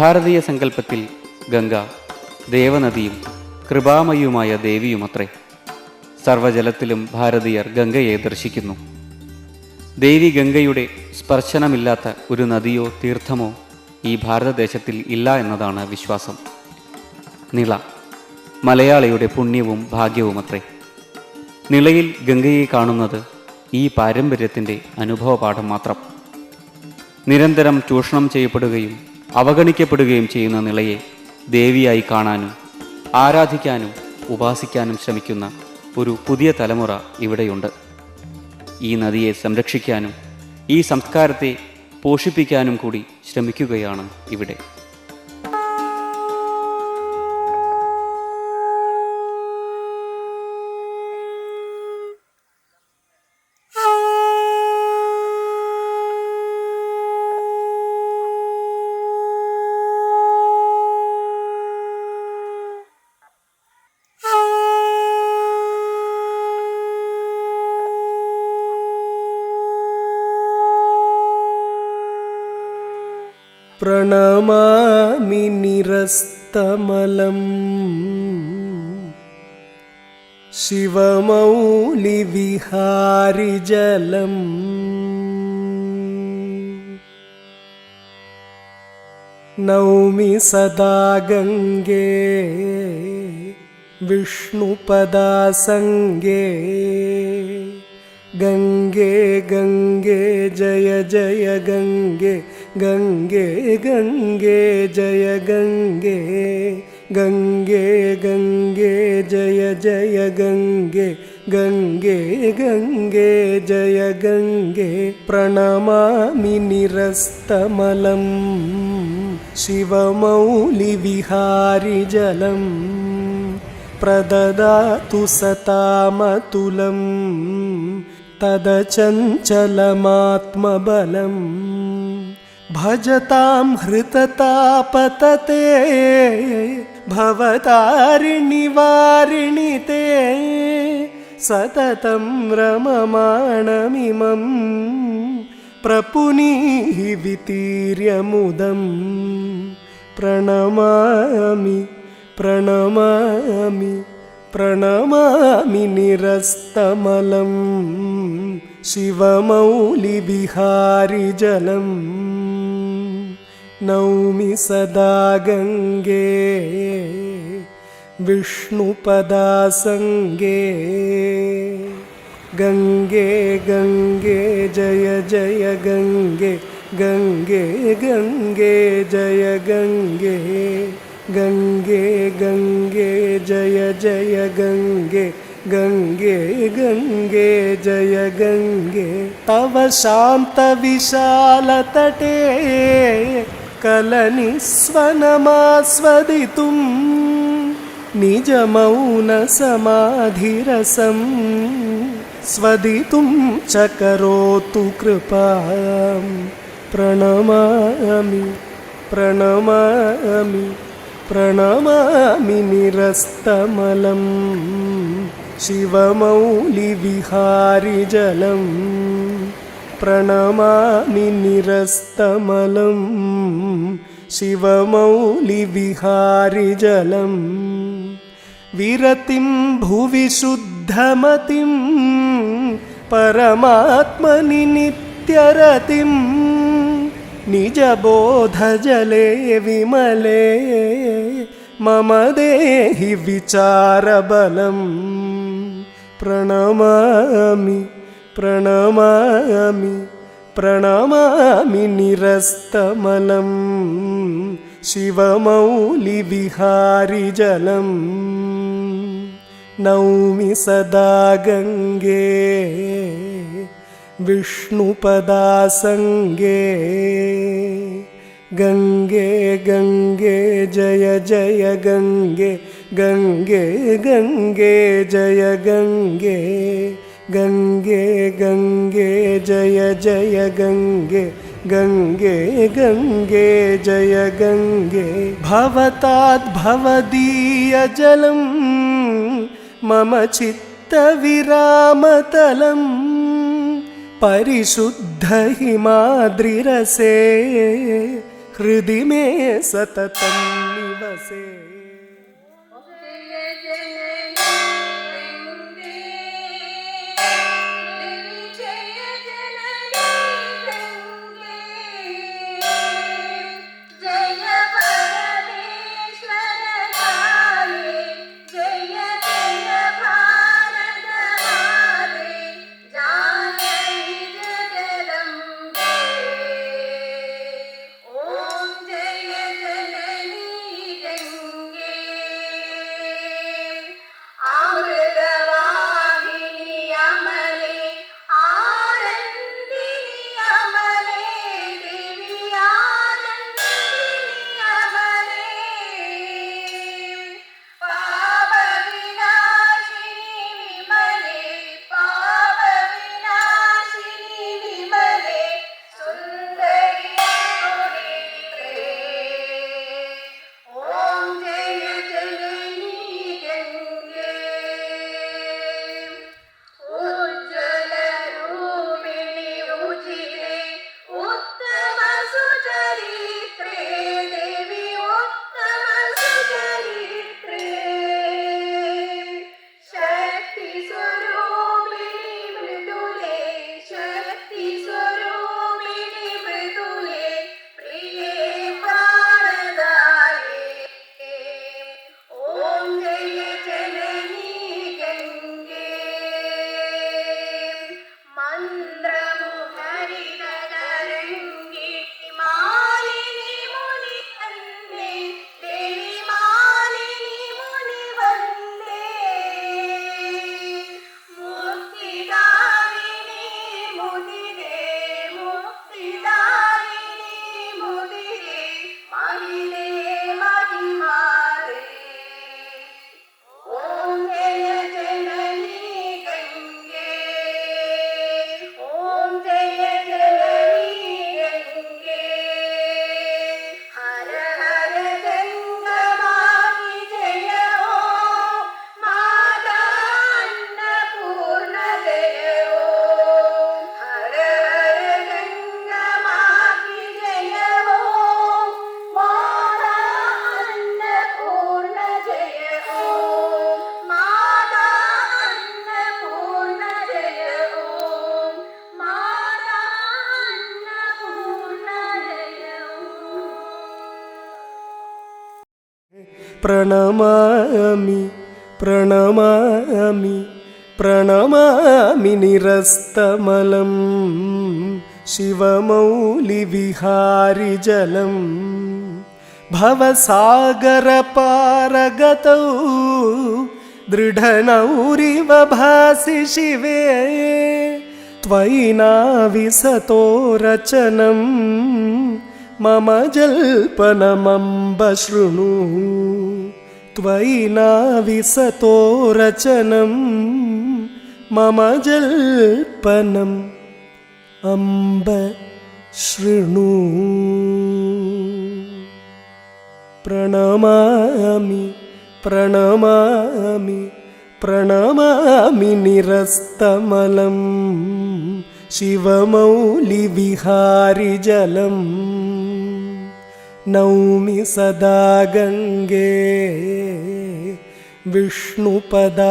ഭാരതീയ സങ്കല്പത്തിൽ ഗംഗ ദേവനദിയും കൃപാമയുമായ ദേവിയുമത്രേ. സർവജലത്തിലും ഭാരതീയർ ഗംഗയെ ദർശിക്കുന്നു. ദേവി ഗംഗയുടെ സ്പർശനമില്ലാത്ത ഒരു നദിയോ തീർത്ഥമോ ഈ ഭാരതദേശത്തിൽ ഇല്ല എന്നതാണ് വിശ്വാസം. നിള മലയാളിയുടെ പുണ്യവും ഭാഗ്യവുമത്രേ. നിളയിൽ ഗംഗയെ കാണുന്നത് ഈ പാരമ്പര്യത്തിൻ്റെ അനുഭവപാഠം മാത്രം. നിരന്തരം ചൂഷണം ചെയ്യപ്പെടുകയും അവഗണിക്കപ്പെടുകയും ചെയ്യുന്ന നിളയെ ദേവിയായി കാണാനും ആരാധിക്കാനും ഉപാസിക്കാനും ശ്രമിക്കുന്ന ഒരു പുതിയ തലമുറ ഇവിടെയുണ്ട്. ഈ നദിയെ സംരക്ഷിക്കാനും ഈ സംസ്കാരത്തെ പോഷിപ്പിക്കാനും കൂടി ശ്രമിക്കുകയാണ് ഇവിടെ. പ്രണമാമി നിരസ്തമലം ശിവമൗലിവിഹാരിജലം നൗമി സദാ ഗംഗേ വിഷ്ണുപദാസംഗേ ഗംഗേ ഗംഗേ ജയ ജയ ഗംഗേ ഗംഗേ ഗംഗേ ജയ ഗംഗേ ഗംഗേ ഗംഗേ ജയ ജയ ഗംഗേ ഗംഗേ ഗംഗേ ജയ ഗംഗേ പ്രണമാമി നിരസ്തമലം ശിവമൗലിവിഹാരിജലം പ്രദദാതു സതാമതുലം തദചഞ്ചലമാത്മബലം ഭജതാം ഹൃതതാപതതേ ഭവതാരിണി വാരിണി തേ സതതം രമമാണമിമം പ്രപുനീഹി വിതീര്യമുദം പ്രണമാമി പ്രണമാമി പ്രണമാമി നിരസ്തമലം ശിവമൗലിവിഹാരിജലം നൗമി സദാ ഗംഗേ വിഷ്ണുപദാസംഗേ ഗംഗേ ഗംഗേ ജയ ജയ ഗംഗേ ഗംഗേ ഗംഗേ ജയ ഗംഗേ ഗംഗേ ഗംഗേ ജയ ജയ ഗംഗേ ഗംഗേ ഗംഗേ ജയ ഗംഗേ തവ ശാന്ത വിശാലതടേ കലനിസ്വനമാസ്വദിതും നിജമൗന സമാധിരസം സ്വദിതും ച കരോതു കൃപാം പ്രണമാമി പ്രണമാമി പ്രണമാമി നിരസ്തമലം ശിവമൗലിവിഹാരിജലം പ്രണമാമി നിരസ്തമലം ശിവമൗലിവിഹാരിജലം വിരതിം ഭുവി ശുദ്ധമതിം പരമാത്മനി നിത്യരതിം നിജബോധജലേ വിമലേ മമ ദേഹി വിചാരബലം പ്രണമാമി പ്രണമാമി പ്രണമാമി നിരസ്തമലം ശിവമൗലിവിഹാരിജലം നൗമി സദാ ഗംഗേ വിഷ്ണുപദാസംഗേ ഗംഗേ ഗംഗേ ജയ ജയ ഗംഗേ ഗംഗേ ഗംഗേ ജയ ഗംഗേ ഗംഗേ ഗംഗേ ജയ ജയ ഗംഗേ ഗംഗേ ഗംഗേ ജയ ഗംഗേ ഭവതാദ് ഭവദീയജലം മമ ചിത്തവിരാമതലം പരിശുദ്ധ ഹിമാദ്രിരസേ हृदि मे सततं निवसे। प्रणमामि प्रणमामि प्रणमामि निरस्तमलं शिवमौलिविहारिजलं भवसागरपारगतौ दृढनौरिव भासि शिवे त्वयि नाविसतो रचनं मम जल्पनमम्ब शृणु त्वयि नाविसतो रचनं मम जल्पनम् अम्ब शृणु प्रणमामि प्रणमामि प्रणमामि निरस्तमलं शिवमौलिविहारिजलं नौमि सदा गंगे विष्णुपदासंगे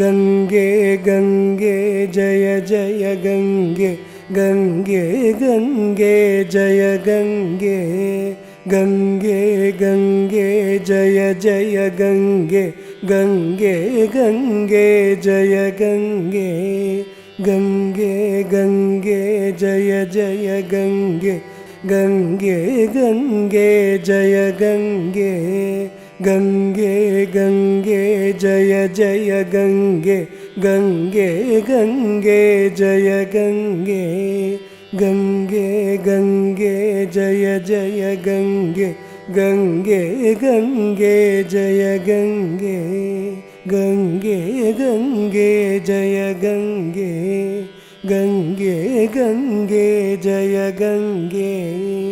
गंगे गंगे जय जय गंगे गंगे गंगे जय गंगे गंगे गंगे जय जय गंगे गंगे गंगे जय गंगे गंगे गंगे जय जय गंगे गंगे गंगे जय गंगे गंगे गंगे जय जय गंगे गंगे गंगे जय गंगे गंगे गंगे जय जय गंगे गंगे गंगे जय गंगे गंगे गंगे जय गंगे गंगे गंगे जय गंगे।